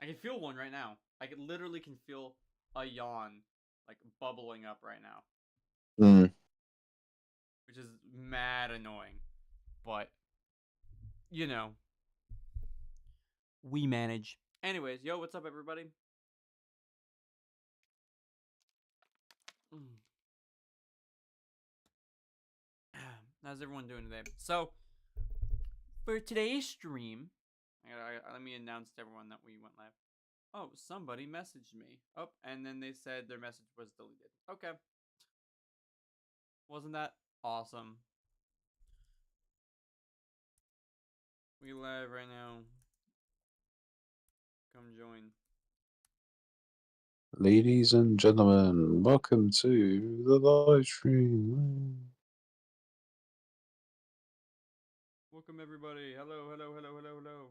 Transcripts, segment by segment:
I can feel one right now. I literally can feel a yawn, like, bubbling up right now. Which is mad annoying. But, you know, we manage. Anyways, yo, what's up, everybody? How's everyone doing today? So, for today's stream, let me announce to everyone that we went live. Oh, somebody messaged me. Oh, and then they said their message was deleted. Okay. Wasn't that awesome? We live right now. Come join. Ladies and gentlemen, welcome to the live stream. Welcome, everybody. Hello, hello, hello, hello, hello.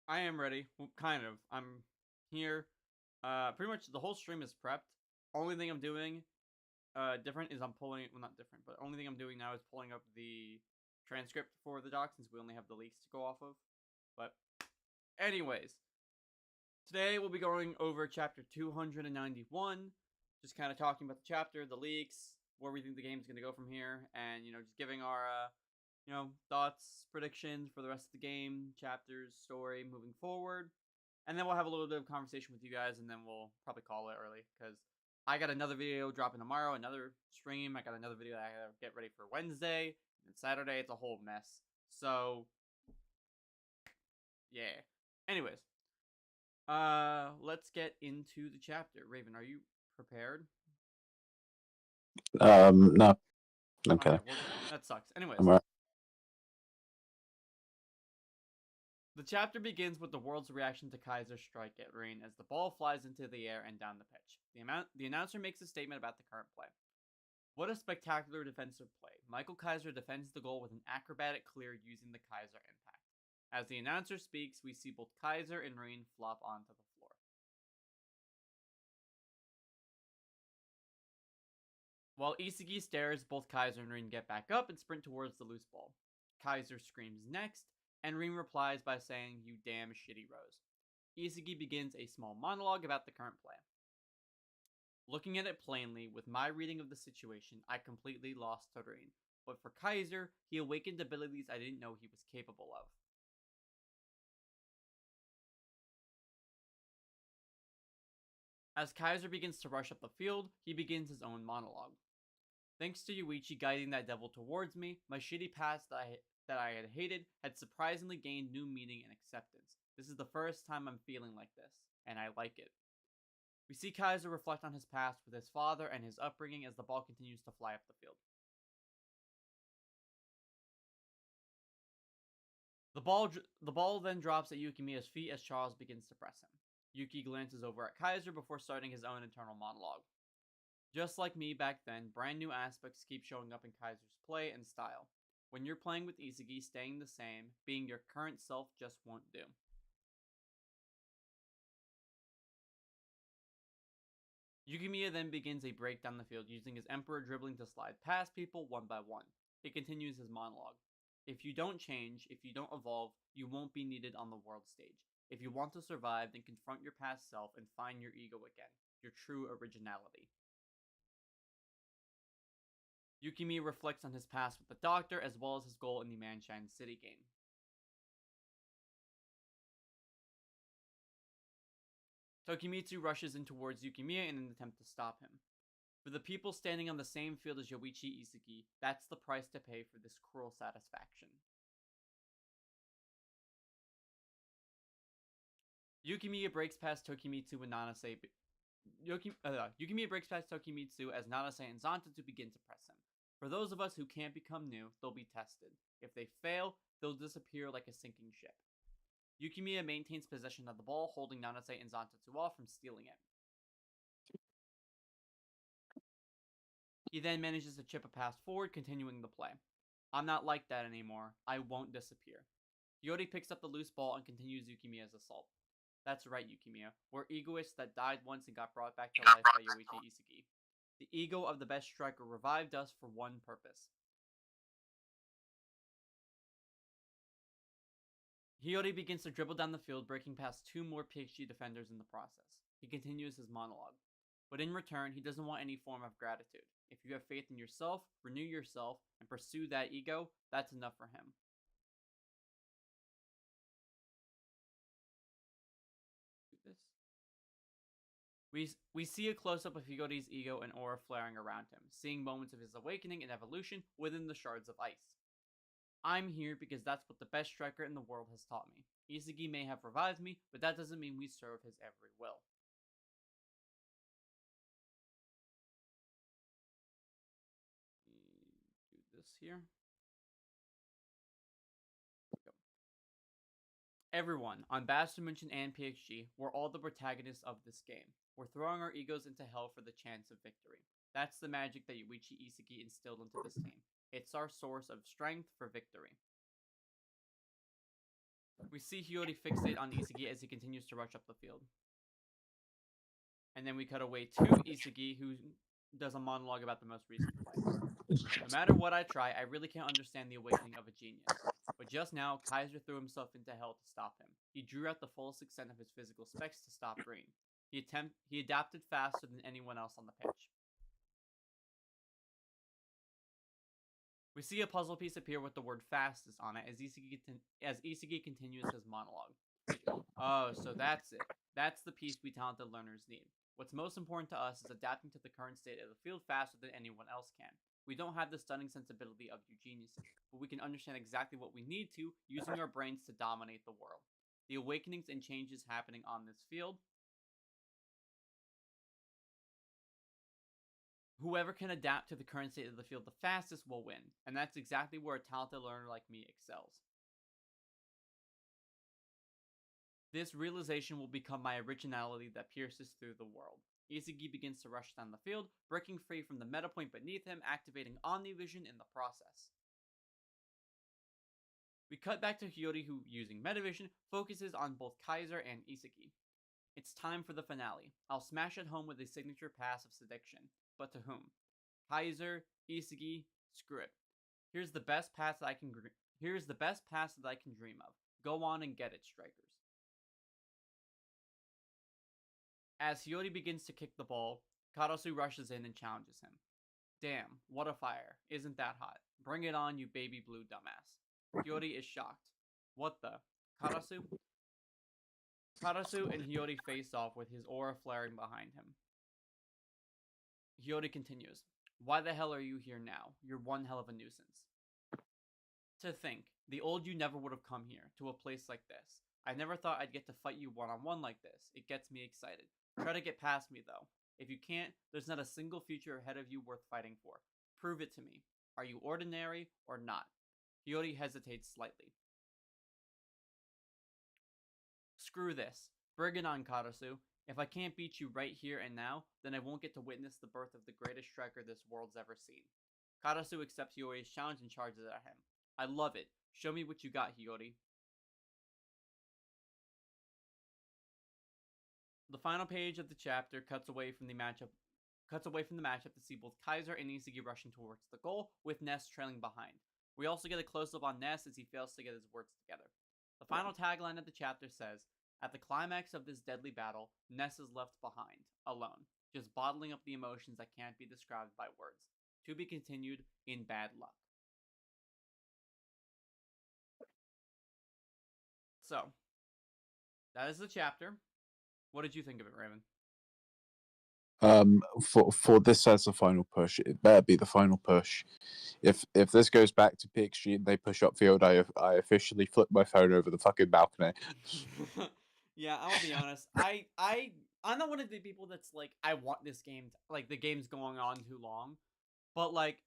I am ready. Well, kind of. I'm here. Pretty much the whole stream is prepped. Only thing I'm doing different is I'm pulling, well, not different, but only thing I'm doing now is pulling up the transcript for the doc since we only have the leaks to go off of. But anyways, today we'll be going over chapter 291, just kind of talking about the chapter, the leaks, where we think the game's going to go from here, and, just giving our, thoughts, predictions for the rest of the game, chapters, story, moving forward. And then we'll have a little bit of conversation with you guys, and then we'll probably call it early, because I got another video dropping tomorrow, another stream. I got another video that I gotta get ready for Wednesday, and Saturday. It's a whole mess. So, yeah. Anyways, let's get into the chapter. Raven, are you prepared? No. Okay. Well, that sucks. Anyways. I'm right. The chapter begins with the world's reaction to Kaiser's strike at Rain as the ball flies into the air and down the pitch. The announcer makes a statement about the current play. What a spectacular defensive play. Michael Kaiser defends the goal with an acrobatic clear using the Kaiser impact. As the announcer speaks, we see both Kaiser and Rain flop onto the floor. While Isagi stares, both Kaiser and Rain get back up and sprint towards the loose ball. Kaiser screams next, and Rain replies by saying, "You damn shitty Rose." Isagi begins a small monologue about the current play. Looking at it plainly, with my reading of the situation, I completely lost to Rain. But for Kaiser, he awakened abilities I didn't know he was capable of. As Kaiser begins to rush up the field, he begins his own monologue. Thanks to Yoichi guiding that devil towards me, my shitty past that I had hated had surprisingly gained new meaning and acceptance. This is the first time I'm feeling like this, and I like it. We see Kaiser reflect on his past with his father and his upbringing as the ball continues to fly up the field. The ball then drops at Yukimiya's feet as Charles begins to press him. Yuki glances over at Kaiser before starting his own internal monologue. Just like me back then, brand new aspects keep showing up in Kaiser's play and style. When you're playing with Isagi, staying the same, being your current self just won't do. Yukimiya then begins a break down the field using his Emperor dribbling to slide past people one by one. He continues his monologue. If you don't change, if you don't evolve, you won't be needed on the world stage. If you want to survive, then confront your past self and find your ego again, your true originality. Yukimiya reflects on his past with the Doctor as well as his goal in the Manshine City game. Tokimitsu rushes in towards Yukimiya in an attempt to stop him. For the people standing on the same field as Yoichi Isagi, that's the price to pay for this cruel satisfaction. Yukimiya breaks past Tokimitsu and Nanase. Yukimiya breaks past Tokimitsu as Nanase and Zanta to begin to press him. For those of us who can't become new, they'll be tested. If they fail, they'll disappear like a sinking ship. Yukimiya maintains possession of the ball, holding Nanase and Zantatsu off from stealing it. He then manages to chip a pass forward, continuing the play. I'm not like that anymore. I won't disappear. Yori picks up the loose ball and continues Yukimiya's assault. That's right, Yukimiya. We're egoists that died once and got brought back to life by Yoichi Isagi. The ego of the best striker revived us for one purpose. Hiyori begins to dribble down the field, breaking past 2 more PXG defenders in the process. He continues his monologue. But in return, he doesn't want any form of gratitude. If you have faith in yourself, renew yourself, and pursue that ego, that's enough for him. Do this. We see a close-up of Hiyori's ego and aura flaring around him, seeing moments of his awakening and evolution within the shards of ice. I'm here because that's what the best striker in the world has taught me. Isagi may have revived me, but that doesn't mean we serve his every will. Do this here. Everyone, on Bastion and PXG, we're all the protagonists of this game. We're throwing our egos into hell for the chance of victory. That's the magic that Yoichi Isagi instilled into this team. It's our source of strength for victory. We see Hiyori fixate on Isagi as he continues to rush up the field. And then we cut away to Isagi, who does a monologue about the most recent play. No matter what I try, I really can't understand the awakening of a genius. But just now, Kaiser threw himself into hell to stop him. He drew out the fullest extent of his physical specs to stop Green. He adapted faster than anyone else on the pitch. We see a puzzle piece appear with the word fastest on it as Isagi continues his monologue. Oh, so that's it. That's the piece we talented learners need. What's most important to us is adapting to the current state of the field faster than anyone else can. We don't have the stunning sensibility of you geniuses, but we can understand exactly what we need to, using our brains to dominate the world. The awakenings and changes happening on this field. Whoever can adapt to the current state of the field the fastest will win, and that's exactly where a talented learner like me excels. This realization will become my originality that pierces through the world. Isagi begins to rush down the field, breaking free from the meta point beneath him, activating Omnivision in the process. We cut back to Hiyori, who, using Metavision, focuses on both Kaiser and Isagi. It's time for the finale. I'll smash it home with a signature pass of seduction. But to whom? Kaiser, Isagi, screw it. Here's the best pass that I can dream of. Go on and get it, strikers. As Hiyori begins to kick the ball, Karasu rushes in and challenges him. Damn, what a fire. Isn't that hot? Bring it on, you baby blue dumbass. Hiyori is shocked. What the? Karasu? Karasu and Hiyori face off with his aura flaring behind him. Hiyori continues. Why the hell are you here now? You're one hell of a nuisance. To think, the old you never would have come here, to a place like this. I never thought I'd get to fight you one-on-one like this. It gets me excited. Try to get past me, though. If you can't, there's not a single future ahead of you worth fighting for. Prove it to me. Are you ordinary or not? Hiyori hesitates slightly. Screw this. Bring it on, Karasu. If I can't beat you right here and now, then I won't get to witness the birth of the greatest striker this world's ever seen. Karasu accepts Hiyori's challenge and charges at him. I love it. Show me what you got, Hiyori. The final page of the chapter cuts away from the matchup to see both Kaiser and Isagi rushing towards the goal, with Ness trailing behind. We also get a close-up on Ness as he fails to get his words together. The final tagline of the chapter says, at the climax of this deadly battle, Ness is left behind, alone, just bottling up the emotions that can't be described by words. To be continued in bad luck. So, that is the chapter. What did you think of it, Raven? For this as a final push, it better be the final push. If this goes back to PXG and they push up field, I officially flip my phone over the fucking balcony. Yeah, I'll be honest. I'm not one of the people that's like, I want this game like the game's going on too long, but like,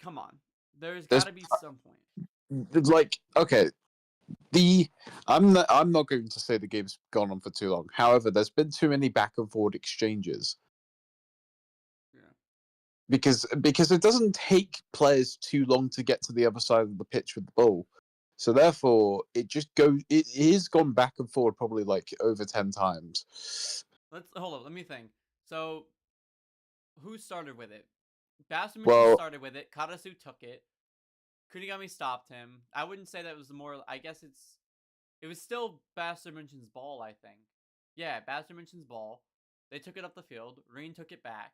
come on, there's got to be some point. Like, okay. I'm not going to say the game's gone on for too long. However, there's been too many back and forward exchanges. Yeah. Because it doesn't take players too long to get to the other side of the pitch with the ball. So therefore, it is gone back and forward probably like over 10 times. Hold on, let me think. So, who started with it? Bastion Well, started with it. Karasu took it. Kunigami stopped him. I wouldn't say that was more. I guess it was still Bastard Munchen's ball. I think. Yeah, Bastard Munchen's ball. They took it up the field. Rin took it back.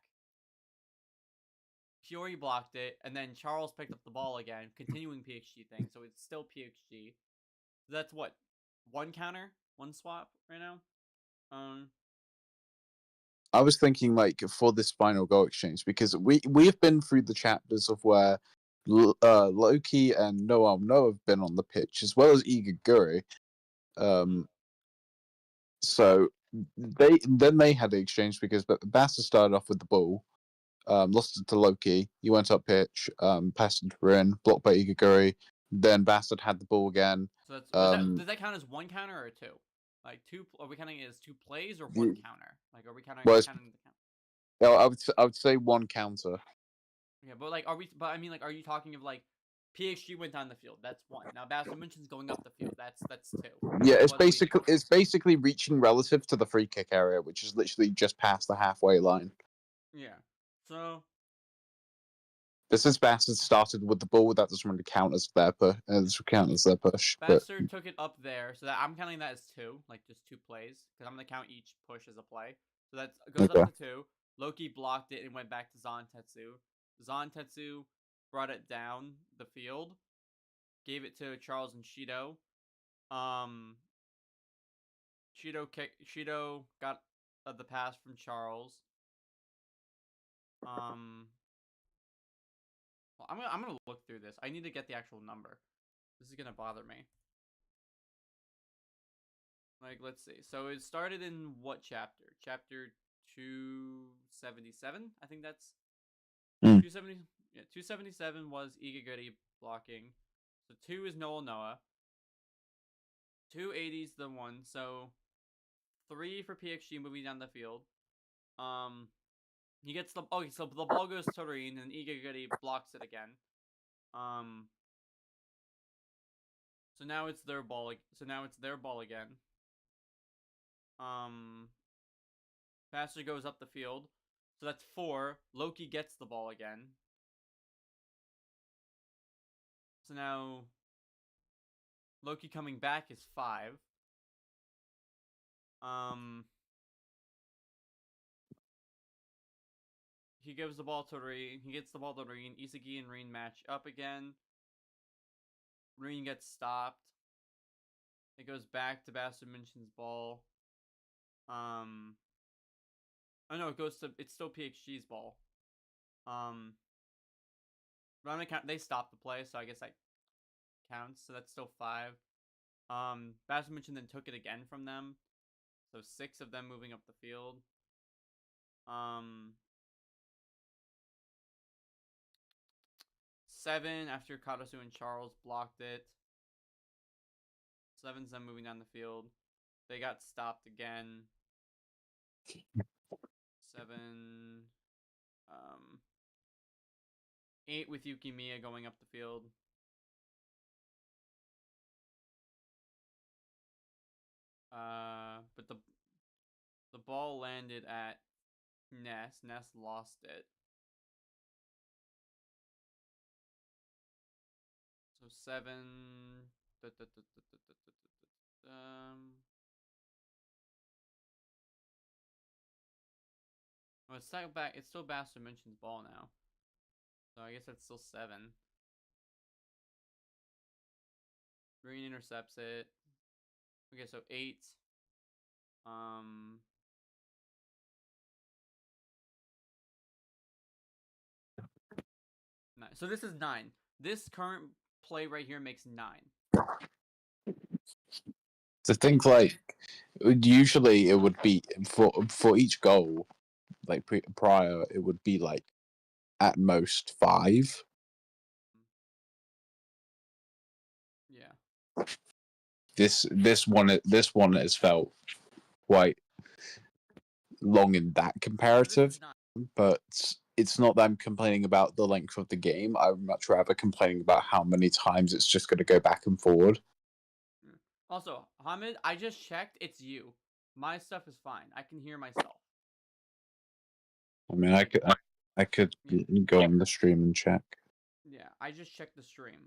Fiori blocked it, and then Charles picked up the ball again, continuing PXG thing. So it's still PXG. That's what, one counter, one swap right now. I was thinking like for this final goal exchange because we've been through the chapters of where Loki and Noam No have been on the pitch as well as Igaguri. So they had the exchange because Bastard started off with the ball, lost it to Loki. He went up pitch, passed it to Rin, blocked by Igaguri. Then Bastard had the ball again. So that's does that count as one counter or two? Like two? Are we counting it as two plays or one counter? Like are we counting the count? Yeah, I would say one counter. Yeah, but like, are we? But I mean, like, are you talking of like, PXG went down the field? That's one. Now Bastard Munchen's going up the field. That's two. Yeah, it's basically reaching relative to the free kick area, which is literally just past the halfway line. Yeah. So. But since Bastard started with the ball, that doesn't really count as their push. Bastard took it up there, so that I'm counting that as two, like just two plays, because I'm gonna count each push as a play. So that goes up to two. Loki blocked it and went back to Zantetsu. Zantetsu brought it down the field, gave it to Charles and Shido. Shido got the pass from Charles. Well, I'm gonna look through this. I need to get the actual number. This is gonna bother me. Like, let's see. So it started in what chapter? Chapter 277. I think that's 270. Yeah, 277 was Igaguri blocking. So 2 is Noah. 280 is the one. So 3 for PXG moving down the field. He gets the so the ball goes to Rin and Igaguri blocks it again. So now it's their ball. So now it's their ball again. Bastard goes up the field. So that's 4. Loki gets the ball again. So now Loki coming back is 5. He gives the ball to Rin. He gets the ball to Rin. Isagi and Rin match up again. Rin gets stopped. It goes back to Bastard Munchen's ball. Oh no, it's still PXG's ball. But I'm gonna count. They stopped the play, so I guess that counts. So that's still 5. Bastard Munchen then took it again from them. So 6 of them moving up the field. 7 after Karasu and Charles blocked it. 7's them moving down the field. They got stopped again. 7. 8 with Yukimiya going up the field. But the ball landed at Ness. Ness lost it. So 7. Oh, it's stuck back. It's still Bastard Munchen's ball now. So I guess that's still 7. Green intercepts it. Okay, so 8. So this is 9. This current play right here makes 9. To think like usually it would be for each goal, like prior, it would be like at most 5. Yeah. This one has felt quite long in that comparative, but it's not that I'm complaining about the length of the game. I'm much rather complaining about how many times it's just going to go back and forward. Also, Hamid, I just checked. It's you. My stuff is fine. I can hear myself. I mean, I could go on the stream and check. Yeah, I just checked the stream.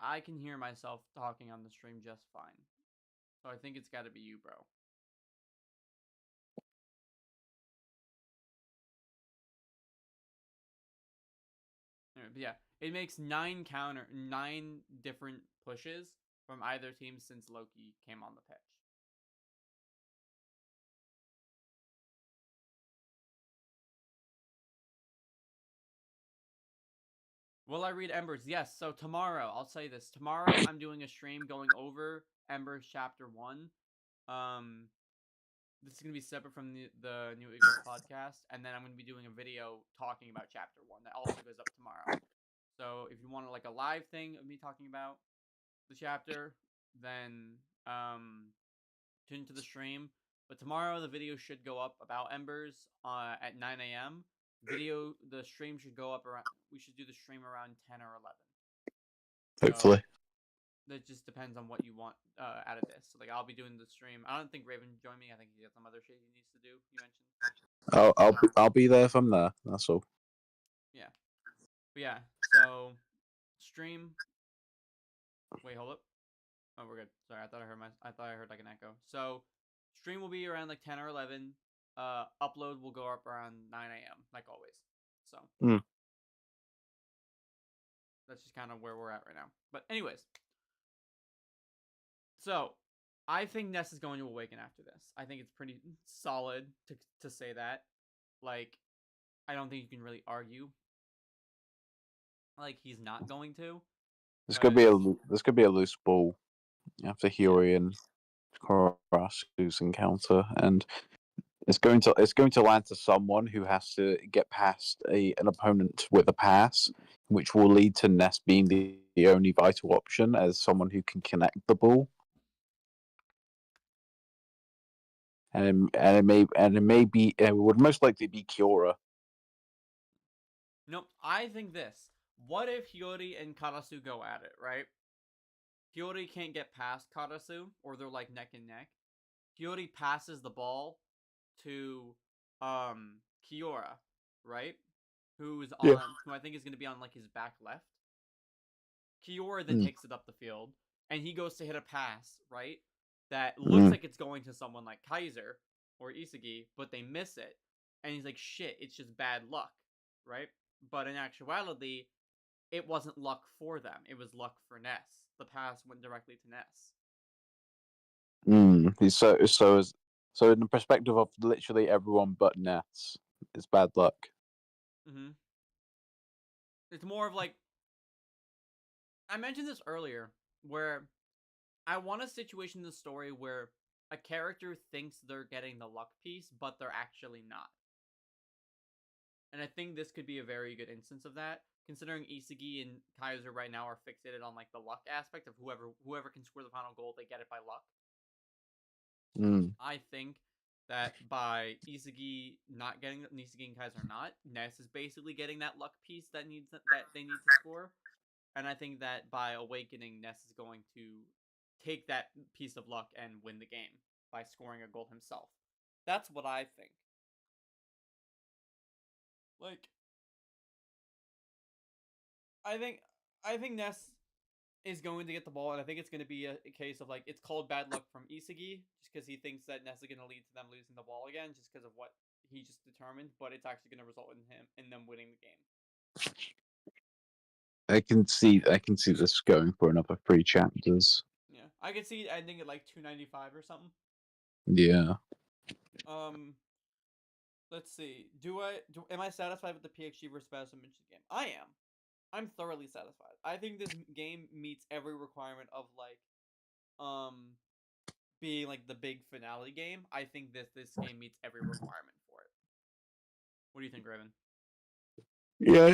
I can hear myself talking on the stream just fine. So I think it's got to be you, bro. But yeah, it makes 9 different pushes from either team since Loki came on the pitch. Will I read Embers? Yes. So tomorrow, I'll say this. Tomorrow, I'm doing a stream going over Embers Chapter 1. This is going to be separate from the new Egoist podcast. And then I'm going to be doing a video talking about Chapter 1 that also goes up tomorrow. So if you want a live thing of me talking about the chapter, then tune into the stream. But tomorrow, the video should go up about Embers at 9 a.m. The stream should go up around. We should do the stream around 10 or 11. Hopefully. So that just depends on what you want out of this. So, I'll be doing the stream. I don't think Ravin joined me. I think he got some other shit he needs to do. You mentioned. I'll be there if I'm there. That's all. Yeah. But yeah. So stream. Wait, hold up. Oh, we're good. Sorry, I thought I heard like an echo. So stream will be around 10 or 11. Upload will go up around 9 a.m. like always. So that's just kind of where we're at right now. But anyways, so I think Ness is going to awaken after this. I think it's pretty solid to say that. I don't think you can really argue. He's not going to. There's gonna be a loose ball after Hiyori and Kurasu's encounter, and it's going to land to someone who has to get past an opponent with a pass, which will lead to Ness being the only vital option as someone who can connect the ball. And it would most likely be Kiora. No, I think this. What if Hiyori and Karasu go at it, right? Hiyori can't get past Karasu, or they're neck and neck. Hiyori passes the ball to Kiora, right? Who I think is going to be on his back left. Kiora then takes it up the field, and he goes to hit a pass, right? That looks like it's going to someone like Kaiser or Isagi, but they miss it. And he's like, shit, it's just bad luck, right? But in actuality, it wasn't luck for them. It was luck for Ness. The pass went directly to Ness. So in the perspective of literally everyone but Ness, it's bad luck. Mm-hmm. It's more of I mentioned this earlier, where I want a situation in the story where a character thinks they're getting the luck piece, but they're actually not. And I think this could be a very good instance of that, considering Isagi and Kaiser right now are fixated on the luck aspect of whoever can score the final goal, they get it by luck. I think that by Isagi not getting Isagi and Kaiser not, Ness is basically getting that luck piece that they need to score. And I think that by awakening, Ness is going to take that piece of luck and win the game by scoring a goal himself. That's what I think. I think Ness is going to get the ball, and I think it's going to be a case of it's called bad luck from Isagi, just because he thinks that Ness is going to lead to them losing the ball again, just because of what he just determined. But it's actually going to result in them winning the game. I can see this going for another 3 chapters. Yeah, I could see it ending at 295 or something. Yeah. Let's see. Am I satisfied with the PXG versus Battle Dimension game? I am. I'm thoroughly satisfied. I think this game meets every requirement of being the big finale game. I think this game meets every requirement for it. What do you think, Raven? Yeah,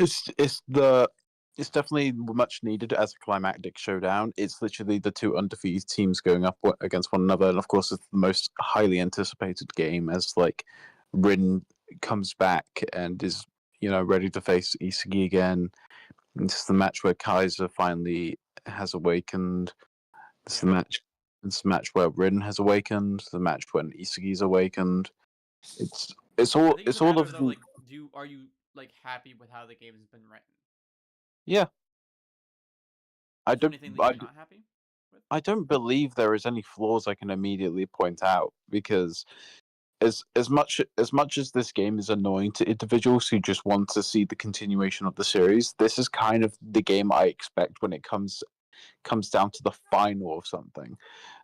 it's definitely much needed as a climactic showdown. It's literally the 2 undefeated teams going up against one another, and of course, it's the most highly anticipated game as Rin comes back and is ready to face Isagi again. It's the match where Kaiser finally has awakened. It's the match where Rin has awakened. The match when Isagi's awakened. It's all of though, are you happy with how the game has been written? Yeah. I Is there don't. anything that you're not happy with? I don't believe there is any flaws I can immediately point out because as much as this game is annoying to individuals who just want to see the continuation of the series, this is kind of the game I expect when it comes down to the final of something.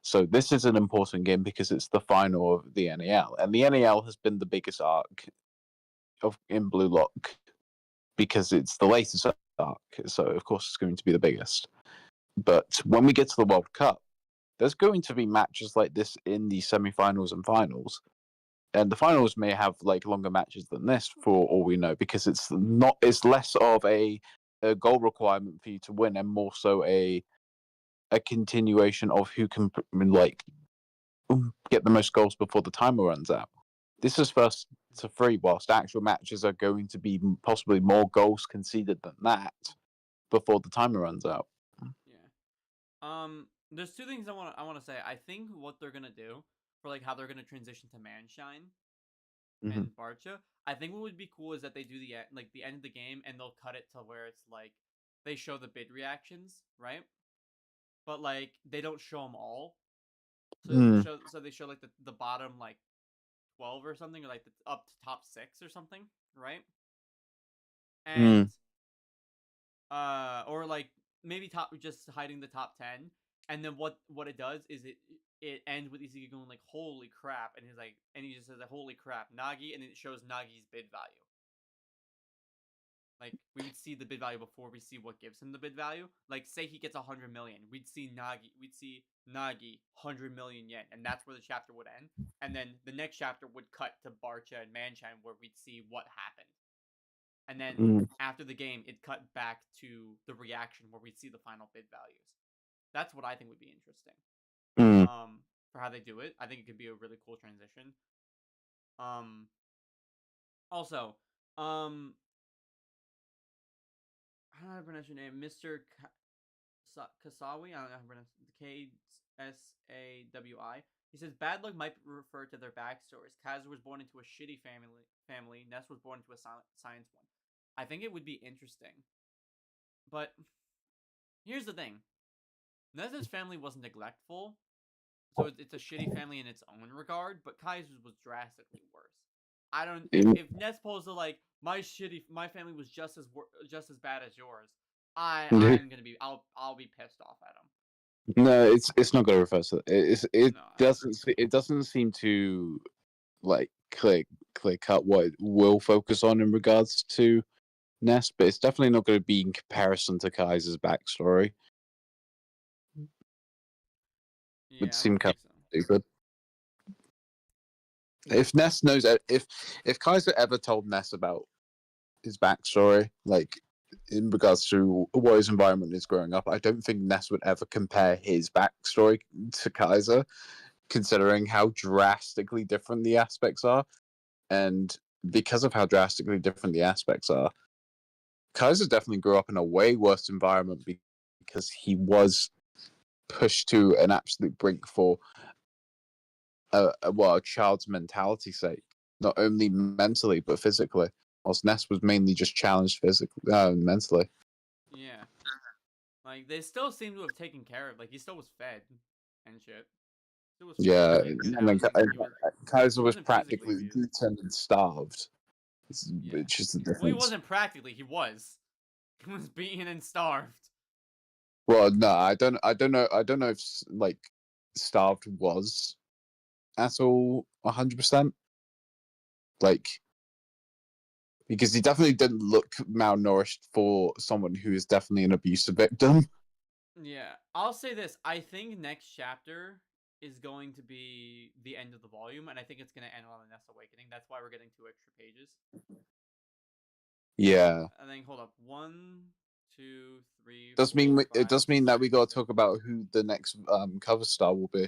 So this is an important game because it's the final of the NEL, and the NEL has been the biggest arc in Blue Lock because it's the latest arc. So of course it's going to be the biggest. But when we get to the World Cup, there's going to be matches like this in the semi-finals and finals. And the finals may have like longer matches than this for all we know, because it's less of a goal requirement for you to win and more so a continuation of who can like get the most goals before the timer runs out. This is first to three, whilst actual matches are going to be possibly more goals conceded than that before the timer runs out. Yeah. There's two things I want to say. I think what they're gonna do for like how they're gonna transition to Manshine and Barcha. I think what would be cool is that they do the end of the game and they'll cut it to where it's like they show the bid reactions, right? But like they don't show them all. So they show like the bottom like 12 or something, or like the up to top 6 or something, right? And or like maybe just hiding the top 10, and then what it does is it ends with Isagi going like holy crap, and he just says like holy crap Nagi, and it shows Nagi's bid value. Like we would see the bid value before we see what gives him the bid value. Like say he gets 100 million, we'd see Nagi 100 million yen, and that's where the chapter would end. And then the next chapter would cut to Barcha and Manshine, where we'd see what happened. And then after the game, it cut back to the reaction where we'd see the final bid values. That's what I think would be interesting. For how they do it, I think it could be a really cool transition. Also, how do I pronounce your name, Mr. Kasawi? I don't know how to pronounce it. Ksawi. He says bad luck might refer to their backstories. Kazu was born into a shitty family. Ness was born into a science one. I think it would be interesting. But here's the thing. Ness's family was neglectful, so it's a shitty family in its own regard, but Kaiser's was drastically worse. I don't if Ness pulls to like my family was just as bad as yours. I'm gonna be I'll be pissed off at him. No, it's not going to refer to it. It doesn't seem to like clear cut what it will focus on in regards to Ness, but it's definitely not going to be in comparison to Kaiser's backstory. Yeah, Would seem kind so. of stupid. If Ness knows, if Kaiser ever told Ness about his backstory, like in regards to what his environment is growing up, I don't think Ness would ever compare his backstory to Kaiser, considering how drastically different the aspects are. And because of how drastically different the aspects are, Kaiser definitely grew up in a way worse environment because he was pushed to an absolute brink for a child's mentality sake, not only mentally but physically. Whilst Ness was mainly just challenged physically, mentally. Yeah, like they still seem to have taken care of. Like he still was fed and shit. Still was fed, I mean, Kaiser was practically beaten and starved, which is the difference. Well, he wasn't practically. He was. He was beaten and starved. Well, no, I don't know if like starved was at all 100%. Like, because he definitely didn't look malnourished for someone who is definitely an abusive victim. Yeah, I'll say this. I think next chapter is going to be the end of the volume, and I think it's going to end on the Ness Awakening. That's why we're getting 2 extra pages. Yeah. I think, hold up. 1, 2, 3, it does mean that we got to talk about who the next cover star will be.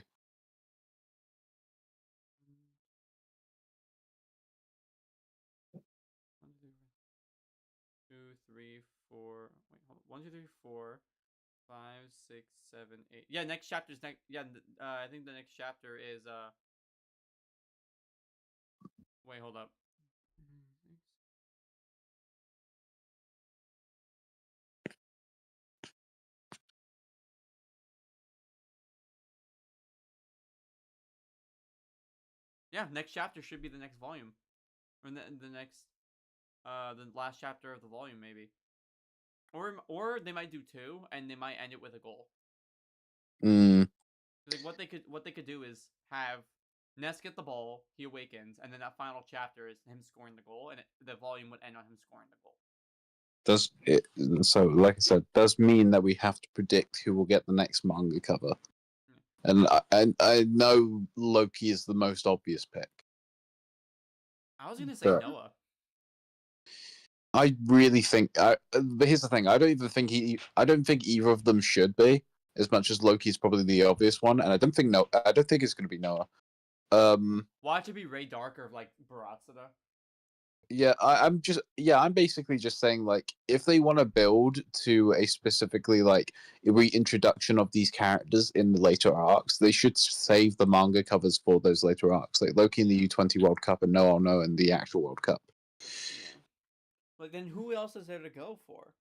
2, 3, 4. Wait, hold on. 1, 2, 3, 4, 5, 6, 7, 8. Yeah, next chapter's next. Yeah, I think the next chapter is Wait, hold up. Yeah, next chapter should be the next volume, or the next, the last chapter of the volume maybe, or they might do 2 and they might end it with a goal. Like what they could do is have Ness get the ball, he awakens, and then that final chapter is him scoring the goal, and the volume would end on him scoring the goal. Does it? So, like I said, does mean that we have to predict who will get the next manga cover. And I know Loki is the most obvious pick. I was gonna say Noah. I really think. But here's the thing: I don't think either of them should be. As much as Loki's probably the obvious one, and I don't think it's going to be Noah. Watch it be Ray Darker like Baratsada. Yeah, I'm basically just saying, like, if they want to build to a specifically, like, a reintroduction of these characters in the later arcs, they should save the manga covers for those later arcs, like Loki in the U20 World Cup and No in the actual World Cup. Yeah. But then who else is there to go for?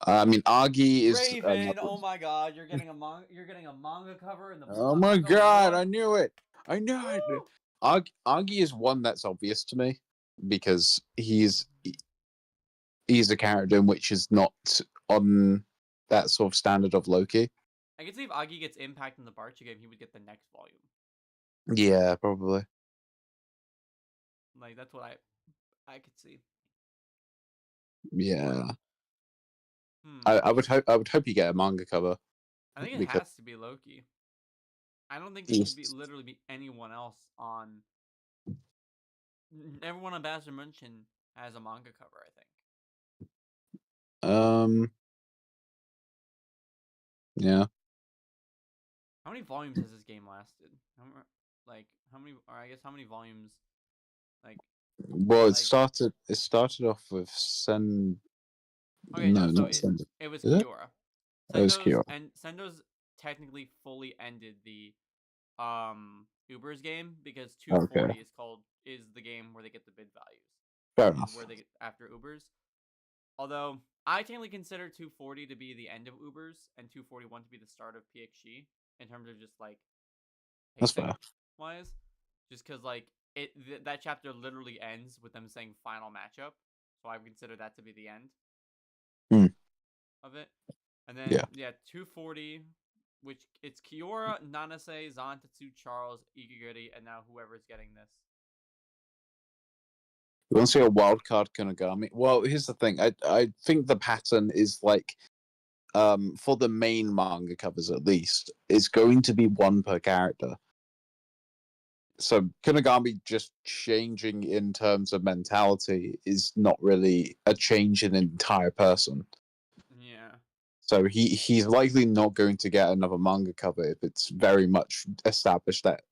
I mean, Agi is Ravin. Oh my God, you're getting a manga cover in the. Oh my God, I knew it. Agi is one that's obvious to me because he's a character in which is not on that sort of standard of Loki. I can see if Agi gets impact in the Barcha game, he would get the next volume. Yeah, probably. Like that's what I could see. Yeah. I would hope you get a manga cover. I think it has to be Loki. I don't think it could literally be anyone else on. Everyone on Bastard Munchen has a manga cover, I think. Yeah. How many volumes has this game lasted? How many volumes? Like. Well, it started off with Sen. Okay, no, so not Sendo. It was Kiora. It was Kiora. And Sendo's technically fully ended the Uber's game because 240 is the game where they get the bid values. Fair enough. Where they get after Ubers. Although I technically consider 240 to be the end of Ubers and 241 to be the start of PXG in terms of just like that's fair. Wise, just because like that chapter literally ends with them saying final matchup, so I consider that to be the end of it. And then 240, which it's Kiora, Nanase, Zantetsu, Charles, Igiguri, and now whoever's getting this. You want to see a wildcard Konogami? Well, here's the thing. I think the pattern is like, for the main manga covers at least, it's going to be one per character. So Konogami just changing in terms of mentality is not really a change in an entire person. Yeah. So he's likely not going to get another manga cover if it's very much established that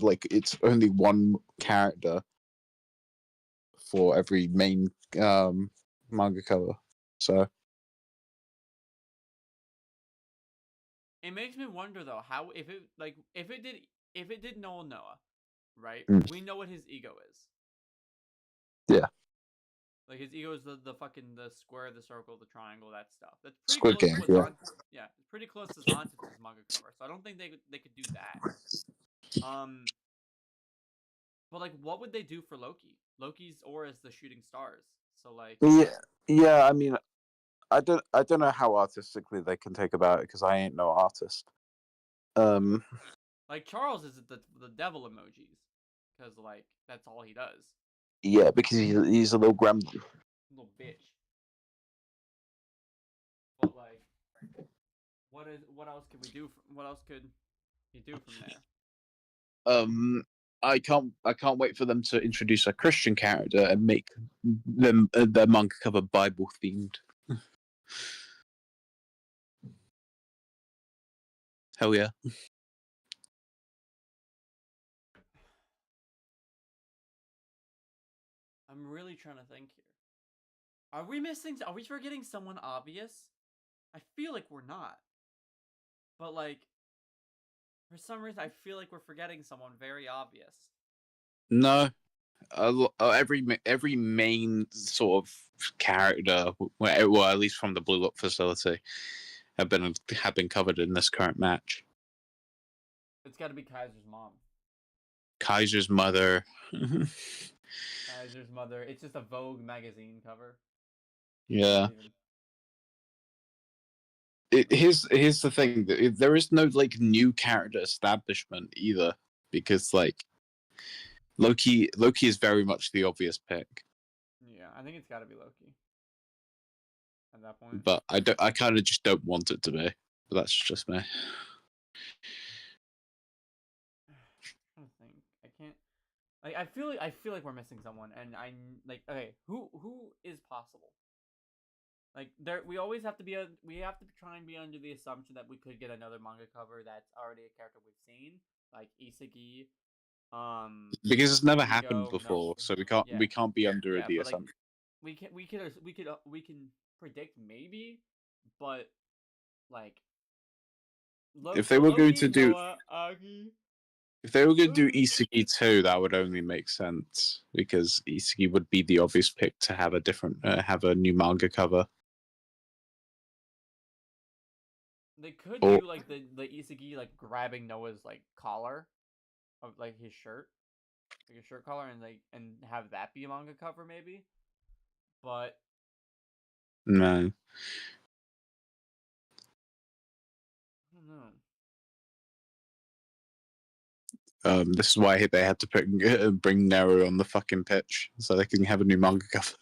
like it's only one character for every main manga cover. So it makes me wonder though how if it did Noah, right? We know what his ego is. Yeah. Like his ego is the fucking the square, the circle, the triangle, that stuff. That's pretty Squid close Game, to yeah. it's pretty close to Zantetsu's manga cover. So I don't think they could do that. But like, what would they do for Loki? Loki's aura is the shooting stars. So like, yeah. I mean, I don't know how artistically they can take about it because I ain't no artist. Like Charles is the devil emojis because like that's all he does. Yeah, because he's a little gremlin. Little bitch. But like, what else could we do? What else could he do from there? I can't wait for them to introduce a Christian character and make them their manga cover Bible themed. Hell yeah. I'm really trying to think here. Are we forgetting someone obvious? I feel like we're not. But like, for some reason, I feel like we're forgetting someone very obvious. No. Every main sort of character, well, at least from the Blue Lock facility, have been covered in this current match. It's got to be Kaiser's mom. Kaiser's mother. Kaiser's mother. It's just a Vogue magazine cover. Yeah. Even... Here's the thing: there is no like new character establishment either, because like Loki is very much the obvious pick. Yeah, I think it's got to be Loki at that point. But I kind of just don't want it to be. But that's just me. I think I can't. Like I feel like we're missing someone, and I like okay, who is possible? Like there, we always have to be we have to try and be under the assumption that we could get another manga cover that's already a character we've seen, like Isagi. Because it's never Ego, happened before, so we can't be under the assumption. Like, we can predict maybe, but like if they were going to do Noah, Agi. If they were going to do Isagi 2, that would only make sense because Isagi would be the obvious pick to have a different have a new manga cover. They could do like the Isagi like grabbing Noah's like collar of like his shirt, like a shirt collar, and have that be a manga cover maybe. But no, I don't know. This is why they had to bring Nero on the fucking pitch so they can have a new manga cover.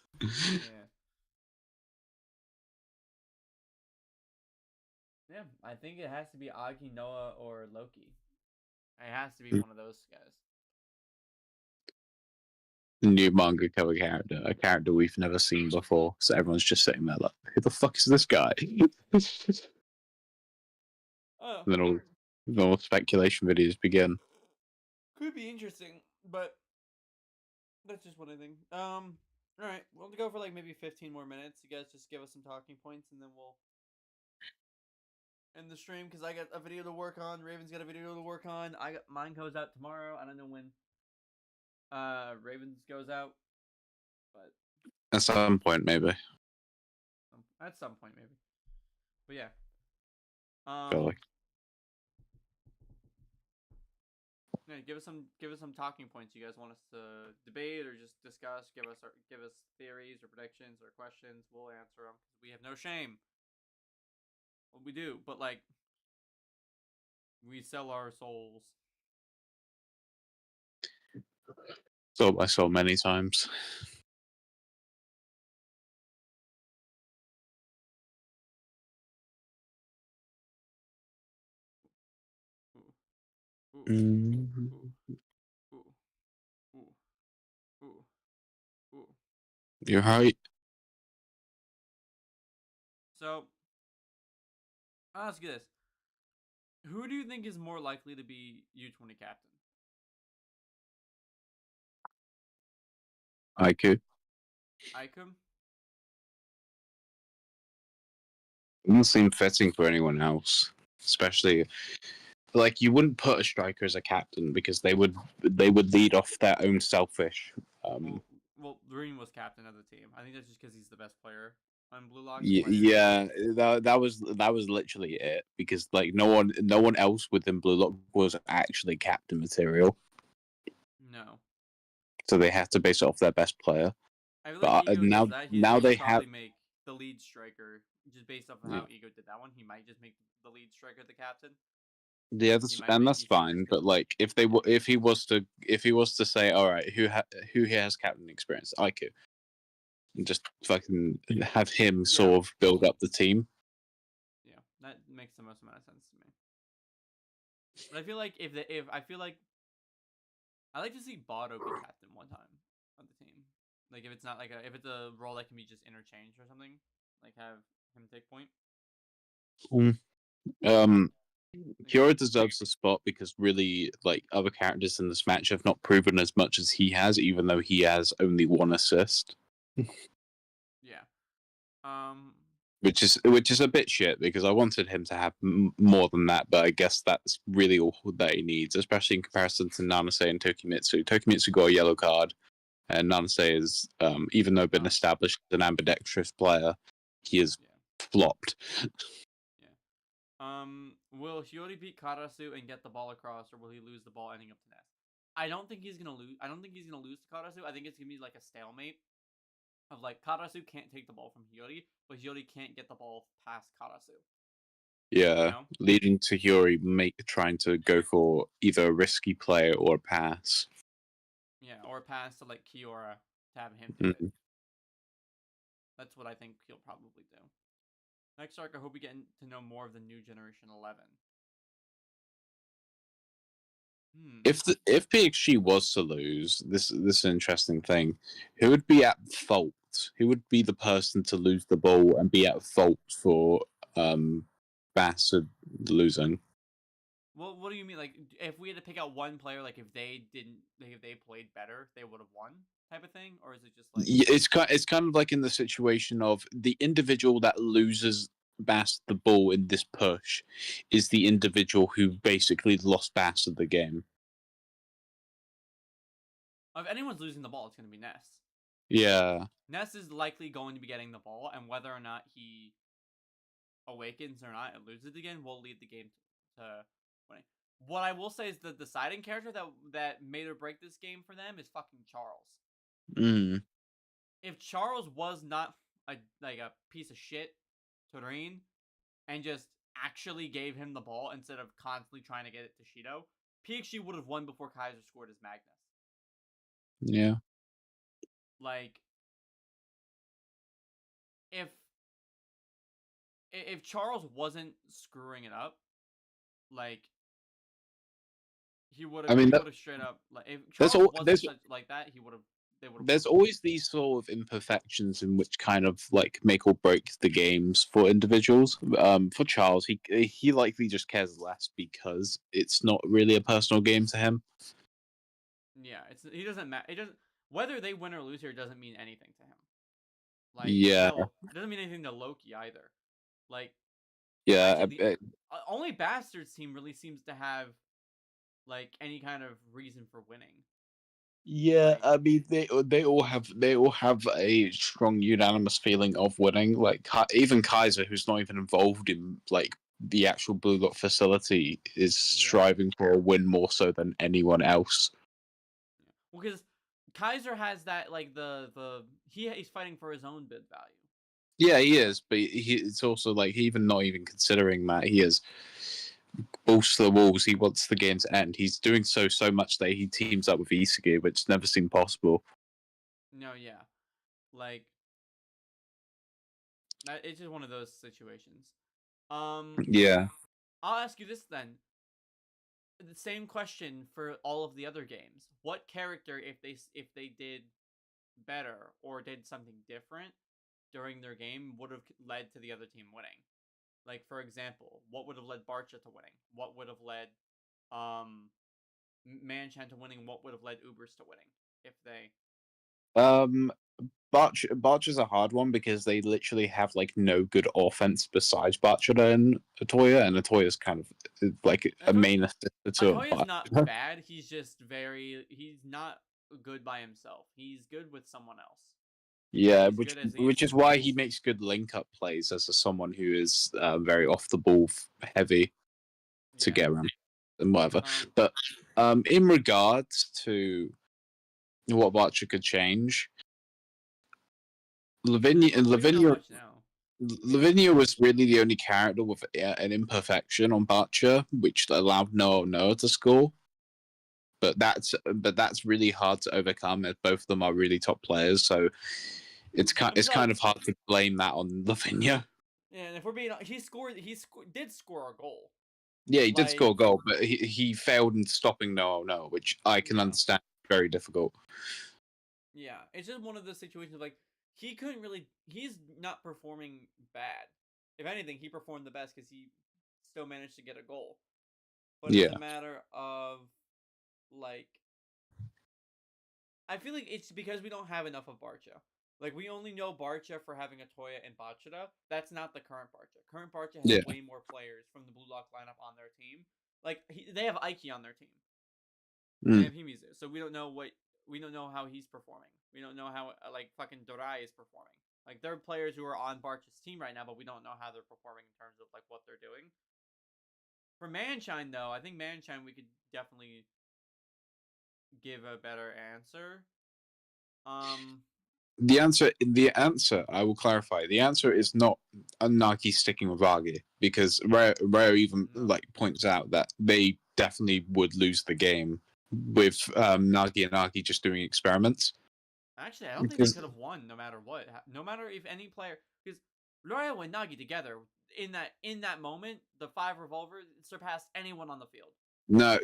Yeah, I think it has to be Agi, Noah, or Loki. It has to be one of those guys. New manga cover character, a character we've never seen before. So everyone's just sitting there like, who the fuck is this guy? Oh. Then all speculation videos begin. Could be interesting, but that's just what I think. All right, we'll go for like maybe 15 more minutes. You guys just give us some talking points, and then we'll end the stream because I got a video to work on. Raven's got a video to work on. Mine goes out tomorrow. I don't know when. Ravens goes out, but at some point maybe. At some point maybe. But yeah. Yeah, give us some talking points you guys want us to debate or just discuss. Give us theories or predictions or questions. We'll answer them because we have no shame. Well, we do, but like we sell our souls. Sold my soul many times. You're right. So, I'll ask you this. Who do you think is more likely to be U20 captain? Aiku. Aiku? It doesn't seem fitting for anyone else. Especially, like, you wouldn't put a striker as a captain because they would lead off their own selfish. Well, Ravin was captain of the team. I think that's just because he's the best player on BLUELOCK. Yeah, that was literally it because like no one else within BLUELOCK was actually captain material. No. So they have to base it off their best player. I feel like Ego now they probably make the lead striker just based off of how Ego did that one. He might just make the lead striker the captain. Yeah, that's fine. But like, if he was to say, all right, who here has captain experience? Aiku, and just fucking have him sort of build up the team. Yeah, that makes the most amount of sense to me. But I feel like I like to see Bado be captain one time of the team. Like if it's not like if it's a role that can be just interchanged or something, like have him take point. Kyo deserves the spot because really, like, other characters in this match have not proven as much as he has, even though he has only one assist. Yeah. Which is a bit shit because I wanted him to have more than that, but I guess that's really all that he needs, especially in comparison to Nanase and Tokimitsu. Tokimitsu got a yellow card, and Nanase is, even though been established as an ambidextrous player, he is flopped. Will Hiyori beat Karasu and get the ball across, or will he lose the ball ending up to Ness? I don't think he's gonna lose. I don't think he's gonna lose to Karasu. I think it's gonna be like a stalemate of like Karasu can't take the ball from Hiyori, but Hiyori can't get the ball past Karasu. Yeah, You know? leading to Hiyori trying to go for either a risky play or a pass. Yeah, or a pass to like Kiora to have him do it. Mhm. That's what I think he'll probably do. Next arc, I hope we get to know more of the new generation 11. If PXG was to lose, this is an interesting thing. Who would be at fault? Who would be the person to lose the ball and be at fault for Bassett losing? Well, what do you mean? Like, if we had to pick out one player, like if they didn't, like if they played better, they would have won, type of thing, or is it just like? It's kind of like in the situation of the individual that loses Bass the ball in this push is the individual who basically lost Bass of the game. If anyone's losing the ball, it's going to be Ness. Yeah. Ness is likely going to be getting the ball, and whether or not he awakens or not and loses it again will lead the game to winning. What I will say is the deciding character that made or break this game for them is fucking Charles. Mm. If Charles was not a piece of shit to Rain and just actually gave him the ball instead of constantly trying to get it to Shido, PXG would have won before Kaiser scored his Magnus. Yeah. Like, if Charles wasn't screwing it up, like he would have. I mean, he would have straight up like if Charles wasn't such like that, he would have. They would. There's always these sort of imperfections in which kind of like make or break the games for individuals. For Charles, he likely just cares less because it's not really a personal game to him. Yeah, he doesn't matter. It doesn't whether they win or lose here doesn't mean anything to him. Like Yeah, hell, it doesn't mean anything to Loki either. Like yeah. actually, only Bastards team really seems to have like any kind of reason for winning. Yeah, Like, I mean they all have a strong unanimous feeling of winning. Like even Kaiser, who's not even involved in like the actual Blue Lock facility, is striving for a win more so than anyone else. well, because Kaiser has that like he's fighting for his own bid value. Yeah, he is, but it's also like even not even considering that he is balls to the walls. He wants the game to end. He's doing so much that he teams up with Isagi, which never seemed possible. No, yeah, like it's just one of those situations. Yeah. I'll ask you this then. The same question for all of the other games. What character, if they did better or did something different during their game, would have led to the other team winning? Like, for example, what would have led Barcha to winning? What would have led Manchan to winning? What would have led Ubers to winning if they? Barch is a hard one because they literally have like no good offense besides Barchada and Atoya, and Atoya's kind of like a main assistant to Atoya's not bad. He's just he's not good by himself. He's good with someone else. Yeah, which is why he makes good link up plays as someone who is very off the ball heavy to get around and whatever. But in regards to what Barcha could change, Lavinia was really the only character with an imperfection on Barcha, which allowed Noah to score. But that's really hard to overcome, as both of them are really top players. So it's kind of hard to blame that on Lavinia. Yeah, and if we're being, he did score a goal. Yeah, he did score a goal, but he failed in stopping Noah, which I can understand. Very difficult. Yeah, it's just one of those situations like he couldn't really. He's not performing bad. If anything, he performed the best because he still managed to get a goal. But it's a matter of like, I feel like it's because we don't have enough of Barcha. Like, we only know Barcha for having Atoya and Bachata. That's not the current Barcha. Current Barcha has way more players from the Blue Lock lineup on their team. Like, they have Aiki on their team. They have Himizu. So we don't know how he's performing. We don't know how, like, fucking Dorai is performing. Like, there are players who are on Barcha's team right now, but we don't know how they're performing in terms of, like, what they're doing. For Manshine, though, I think Manshine we could definitely give a better answer. Um, The answer, I will clarify. The answer is not Nagi sticking with Agi, because Rare even points out that they definitely would lose the game with Nagi and Agi just doing experiments. Actually, I don't think they could have won no matter what. No matter if any player, because Royal and Nagi together in that moment, the 5 revolvers surpassed anyone on the field. No,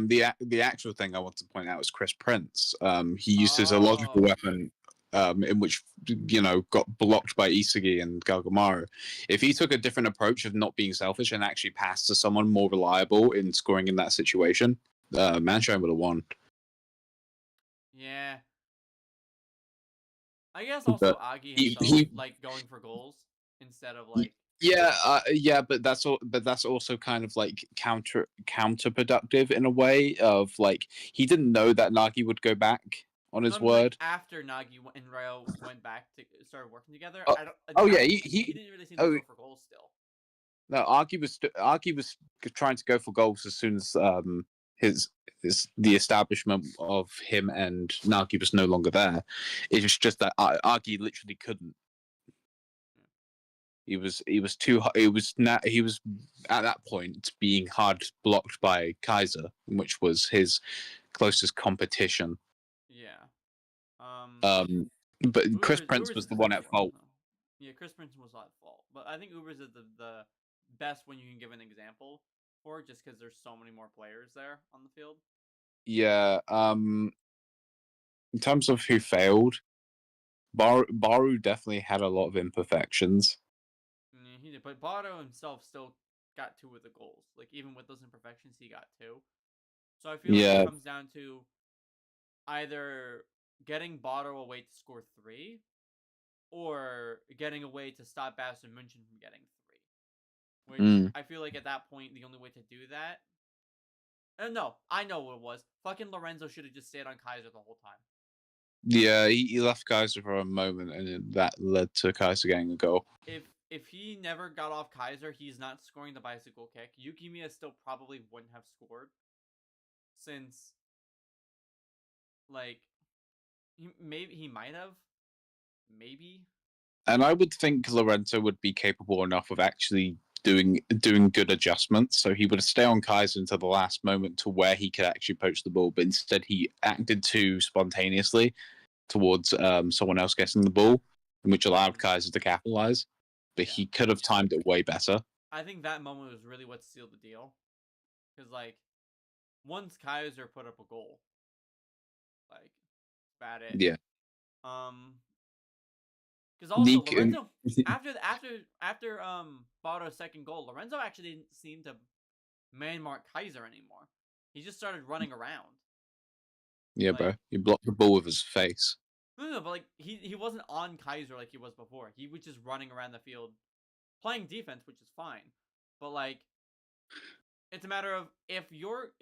the actual thing I want to point out is Chris Prince. He uses a logical weapon, in which got blocked by Isagi and Galgamaru. If he took a different approach of not being selfish and actually passed to someone more reliable in scoring in that situation, Manshine would have won. Yeah. I guess also Agi himself, going for goals instead of Yeah, but that's also kind of counterproductive in a way of he didn't know that Nagi would go back on his word. After Nagi and Ryo went back to started working together. He didn't really seem to go for goals still. No, Agi was trying to go for goals as soon as the establishment of him and Nagi was no longer there. It was just that Agi literally couldn't. He was at that point being hard blocked by Kaiser, which was his closest competition. Yeah. But Chris Prince was the one at fault. Yeah, Chris Prince was at fault. But I think Ubers is the best when you can give an example for it, just because there's so many more players there on the field. Yeah. In terms of who failed, Burū definitely had a lot of imperfections. Yeah, he did, but Burū himself still got 2 of the goals. Even with those imperfections, he got 2. So I feel like it comes down to either getting Burū away to score 3, or getting a way to stop Bayern München from getting 3. Which I feel like at that point, the only way to do that. No, I know what it was. Fucking Lorenzo should have just stayed on Kaiser the whole time. Yeah, he left Kaiser for a moment, and that led to Kaiser getting a goal. If he never got off Kaiser, he's not scoring the bicycle kick. Yukimiya still probably wouldn't have scored, since he might have, maybe. And I would think Lorenzo would be capable enough of actually doing good adjustments, so he would stay on Kaiser until the last moment to where he could actually poach the ball, but instead he acted too spontaneously towards someone else getting the ball, which allowed Kaiser to capitalize. But he could have timed it way better. I think that moment was really what sealed the deal, because once Kaiser put up a goal, about it. Yeah. Because also Lorenzo after Bado's second goal, Lorenzo actually didn't seem to man mark Kaiser anymore. He just started running around. Yeah, bro. He blocked the ball with his face. No, but he wasn't on Kaiser like he was before. He was just running around the field, playing defense, which is fine. But it's a matter of if your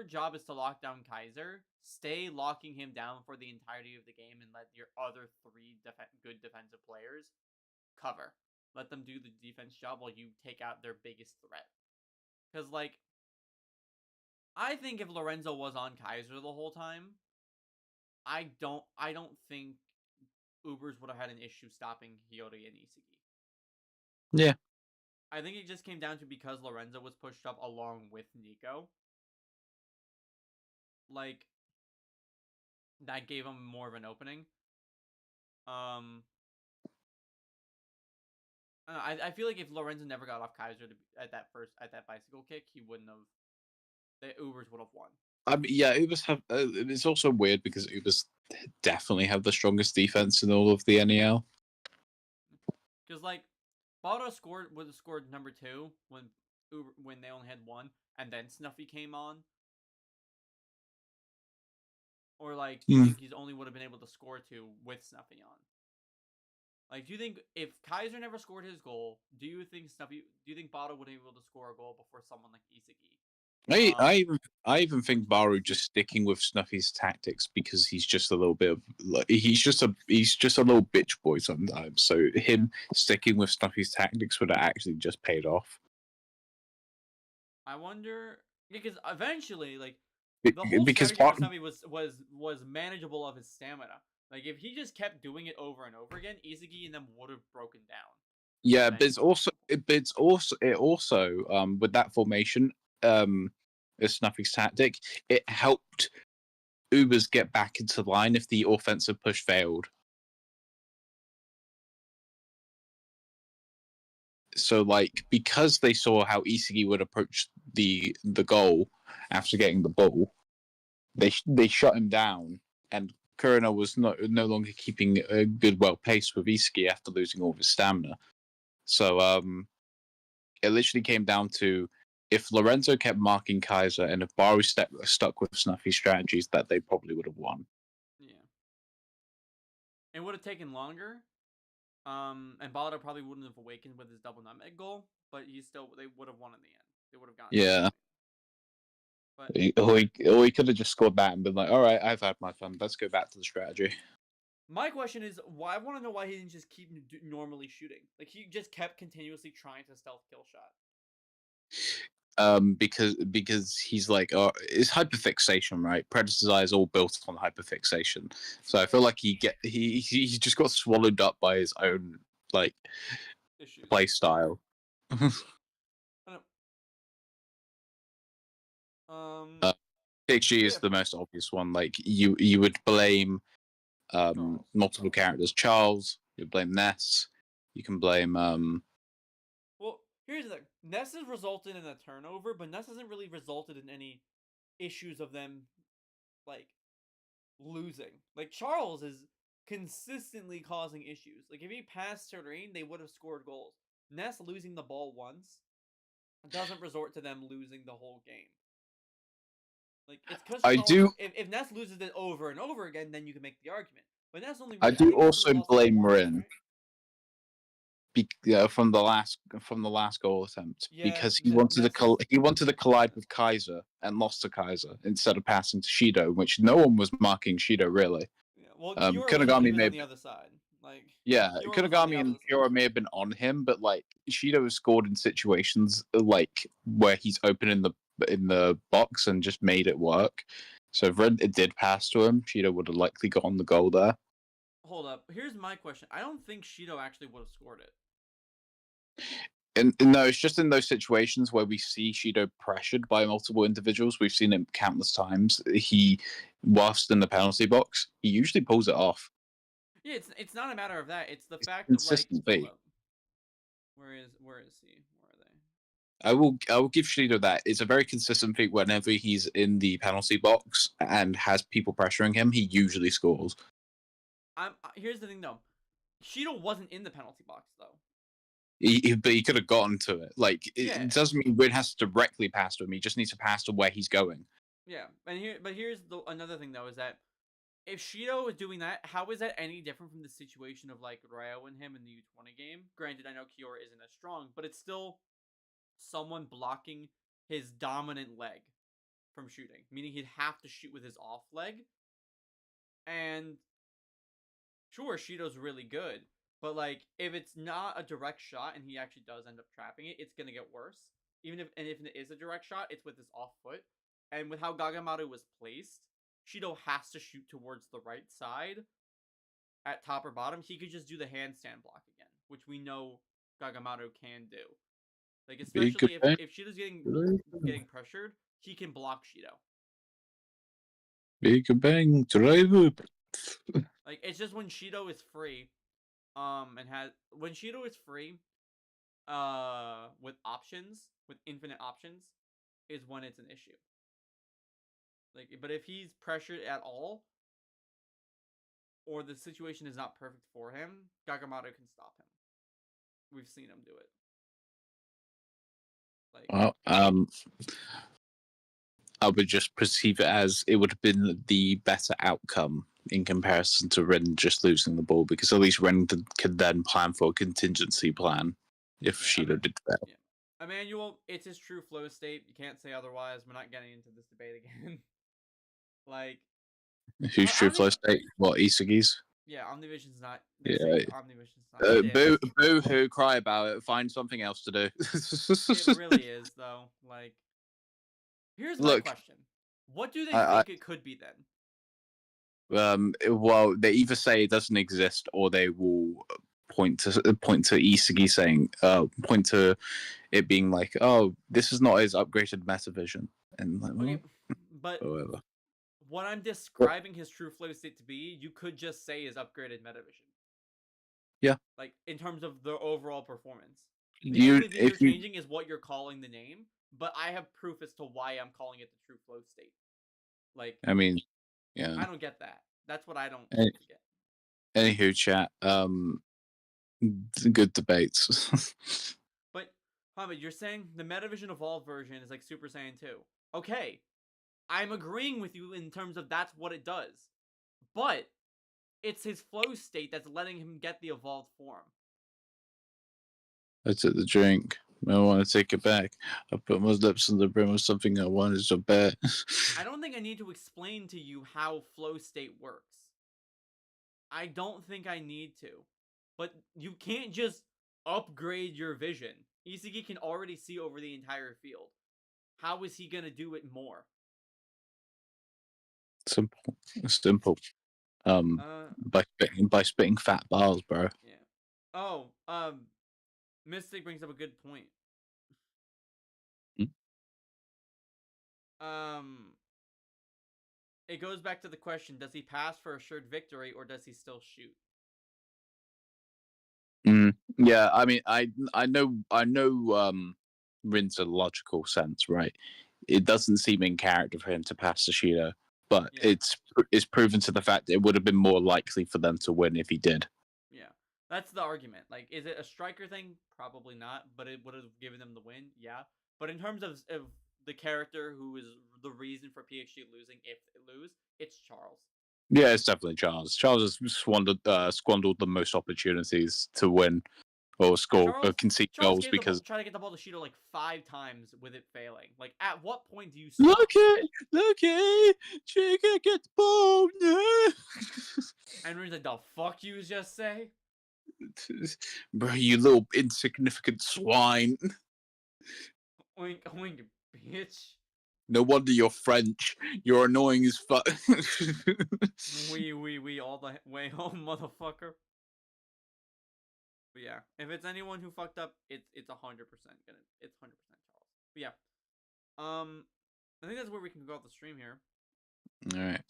job is to lock down Kaiser, stay locking him down for the entirety of the game and let your other 3 good defensive players cover. Let them do the defense job while you take out their biggest threat. Because I think if Lorenzo was on Kaiser the whole time, I don't think Ubers would have had an issue stopping Hiyori and Isagi. Yeah. I think it just came down to because Lorenzo was pushed up along with Nico. That gave him more of an opening. I feel like if Lorenzo never got off Kaiser at that bicycle kick, he wouldn't have. The Ubers would have won. Yeah, Ubers have. It's also weird because Ubers definitely have the strongest defense in all of the NEL. Because Baldo would have scored number 2 when they only had 1, and then Snuffy came on. Or do you think he's only would have been able to score 2 with Snuffy on? Do you think if Kaiser never scored his goal, do you think Baldo would be able to score a goal before someone like Isagi? I even think Burū just sticking with Snuffy's tactics because he's just a little bit of he's just a little bitch boy sometimes. So him sticking with Snuffy's tactics would have actually just paid off. I wonder because eventually the whole because strategy for Snuffy was manageable of his stamina. Like if he just kept doing it over and over again, Isagi and them would have broken down. yeah, but it's also with that formation, Snuffy's tactic, it helped Ubers get back into line if the offensive push failed. So, like, because they saw how Isagi would approach the goal after getting the ball, they shut him down, and Kurino was no longer keeping a good pace with Isagi after losing all of his stamina. So, it literally came down to if Lorenzo kept marking Kaiser and if Baru stuck with Snuffy's strategies, that they probably would have won. Yeah. It would have taken longer. And Balado probably wouldn't have awakened with his double nutmeg goal, but they would have won in the end. They would have gotten. Yeah. But or he could have just scored that and been like, all right, I've had my fun. Let's go back to the strategy. My question is, I want to know why he didn't just keep normally shooting. Like, he just kept continuously trying to stealth kill shot. Because he's like, it's hyperfixation, right? Predator's Eye is all built on hyperfixation. So I feel like he just got swallowed up by his own, like, issues. Play style. PXG is the most obvious one. Like, you would blame multiple characters. Charles, you blame Ness, you can blame Well, here's the thing. Ness has resulted in a turnover, but Ness hasn't really resulted in any issues of them, like, losing. Like, Charles is consistently causing issues. Like, if he passed Serene, they would have scored goals. Ness losing the ball once doesn't resort to them losing the whole game. Like, it's because if Ness loses it over and over again, then you can make the argument. But Ness only. I do also blame Rin. From the last goal attempt, because he wanted to collide with Kaiser and lost to Kaiser instead of passing to Shido, which no one was marking Shido really. Yeah, well, Kunigami may on the other side. Like, Kunigami and Kyo may have been on him, but like Shido has scored in situations like where he's open in the box and just made it work. So if it did pass to him, Shido would have likely gotten the goal there. Hold up. Here's my question. I don't think Shido actually would have scored it. And no, it's just in those situations where we see Shido pressured by multiple individuals. We've seen him countless times. Whilst in the penalty box, he usually pulls it off. Yeah, it's not a matter of that. It's the fact of like. Where is he? Where are they? I will give Shido that. It's a very consistent feat. Whenever he's in the penalty box and has people pressuring him, he usually scores. Here's the thing though, Shido wasn't in the penalty box though. But he could have gotten to it. Like, it doesn't mean Rin has to directly pass to him. He just needs to pass to where he's going. Yeah, but here's another thing though, is that if Shido is doing that, how is that any different from the situation of like Ryo and him in the U20 game? Granted, I know Kiora isn't as strong, but it's still someone blocking his dominant leg from shooting, meaning he'd have to shoot with his off leg. And sure, Shido's really good. But, like, if it's not a direct shot and he actually does end up trapping it, it's going to get worse. If it is a direct shot, it's with his off foot. And with how Gagamaru was placed, Shido has to shoot towards the right side at top or bottom. He could just do the handstand block again, which we know Gagamaru can do. Like, especially if Shido's getting pressured, he can block Shido. Big bang, drive up. Like, it's just when Shido is free... when Shido is free, with infinite options, is when it's an issue. Like, but if he's pressured at all, or the situation is not perfect for him, Gagamaru can stop him. We've seen him do it. Like, well, I would just perceive it as it would have been the better outcome in comparison to Ren just losing the ball, because at least Ren could then plan for a contingency plan if Shido did fail. Yeah. Emmanuel, it's his true flow state. You can't say otherwise. We're not getting into this debate again. Like, who's true flow state? What, Isagi's? Yeah, Omnivision's not. Yeah. Omnivision's not. Boo-hoo, cry about it. Find something else to do. It really is, though. Like, here's my question. What do they I- think it could be then? Well, they either say it doesn't exist, or they will point to Isagi saying, point to it being like, oh, this is not his upgraded metavision, and like, Okay, well, but whatever. what I'm describing his true flow state to be, you could just say is upgraded metavision. Yeah. Like, in terms of the overall performance. The You, only thing you're if you, changing is what you're calling the name, but I have proof as to why I'm calling it the true flow state. Like, I mean, yeah. I don't get that. That's what I don't Any- get. Anywho, chat. Good debates. But, Hamid, you're saying the Metavision Evolved version is like Super Saiyan 2. Okay. I'm agreeing with you in terms of that's what it does. But it's his flow state that's letting him get the evolved form. I took the drink. I want to take it back. I put my lips on the brim of something I wanted so bad. I don't think I need to explain to you how flow state works. I don't think I need to. But you can't just upgrade your vision. Isagi can already see over the entire field. How is he going to do it more? Simple. By spitting fat bars, bro. Yeah. Oh, Mystic brings up a good point. It goes back to the question, does he pass for assured victory or does he still shoot? Yeah, I mean, I know Rin's a logical sense, right? It doesn't seem in character for him to pass the shooter, but Yeah. it's proven to the fact that it would have been more likely for them to win if he did. Yeah, that's the argument. Like, is it a striker thing? Probably not, but it would have given them the win. Yeah, but in terms of the character who is the reason for PXG losing, if they lose, it's Charles. Yeah, it's definitely Charles. Charles has squandered the most opportunities to win or score or concede goals because try to get the ball to Shido like 5 times with it failing. Like, at what point do you stop? Look at, Chica, get the ball. No. And Rin's like, the fuck you just say? Bro, you little insignificant swine. Oink, oink, bitch. No wonder you're French. You're annoying as fuck. We all the way home, motherfucker. But yeah, if it's anyone who fucked up, it's 100% gonna, it's 100% Charles. But yeah, I think that's where we can go off the stream here. All right.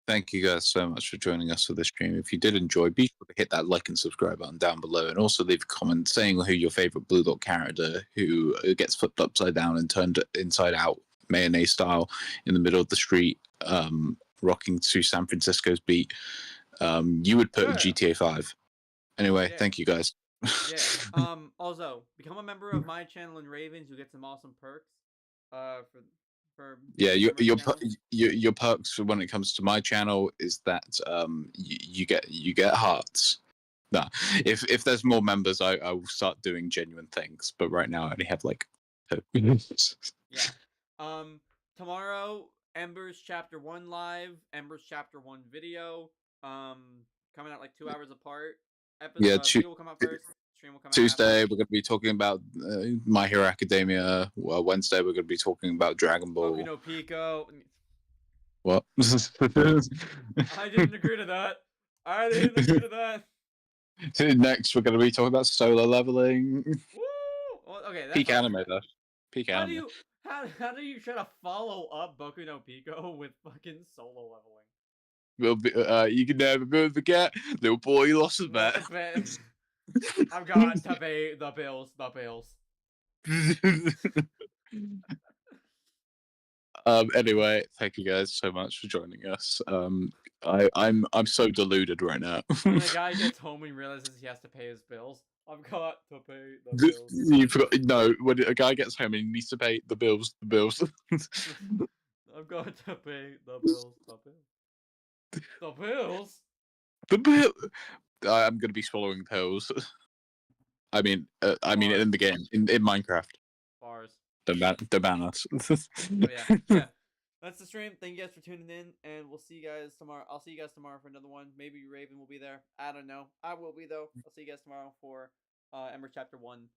Thank you guys so much for joining us for this stream. If you did enjoy, be sure to hit that like and subscribe button down below, and also leave a comment saying who your favorite BLUELOCK character who gets flipped upside down and turned inside out, mayonnaise style, in the middle of the street, rocking to San Francisco's beat. You would put in GTA 5. Anyway, thank you guys. Yeah. Also, become a member of my channel and Ravens. You get some awesome perks. Yeah, your perks when it comes to my channel is that you get hearts. Nah, if there's more members, I will start doing genuine things. But right now, I only have like 2. Yeah. Tomorrow, Embers Chapter 1 live, Embers Chapter 1 video. Coming out like 2 hours apart. Video will come out first. Stream will come out Tuesday, after. we're going to be talking about My Hero Academia. Wednesday, we're going to be talking about Dragon Ball. Boku no Pico. What? I didn't agree to that. Next, we're going to be talking about Solo Leveling. Woo! Well, okay, that's peak anime, though. Peak anime. How do you try to follow up Boku no Pico with fucking Solo Leveling? Will be, you can never forget, little boy lost his bet. I've got to pay the bills. Anyway, thank you guys so much for joining us. I'm so deluded right now. When a guy gets home and realizes he has to pay his bills, I've got to pay the bills. You forgot? No, when a guy gets home and he needs to pay the bills. I've got to pay the bills. The bills. I'm gonna be swallowing pills. I mean, in the game, in Minecraft. Bars. Don't ban us. Yeah. That's the stream. Thank you guys for tuning in, and we'll see you guys tomorrow. I'll see you guys tomorrow for another one. Maybe Raven will be there. I don't know. I will be though. I'll see you guys tomorrow for Ember Chapter 1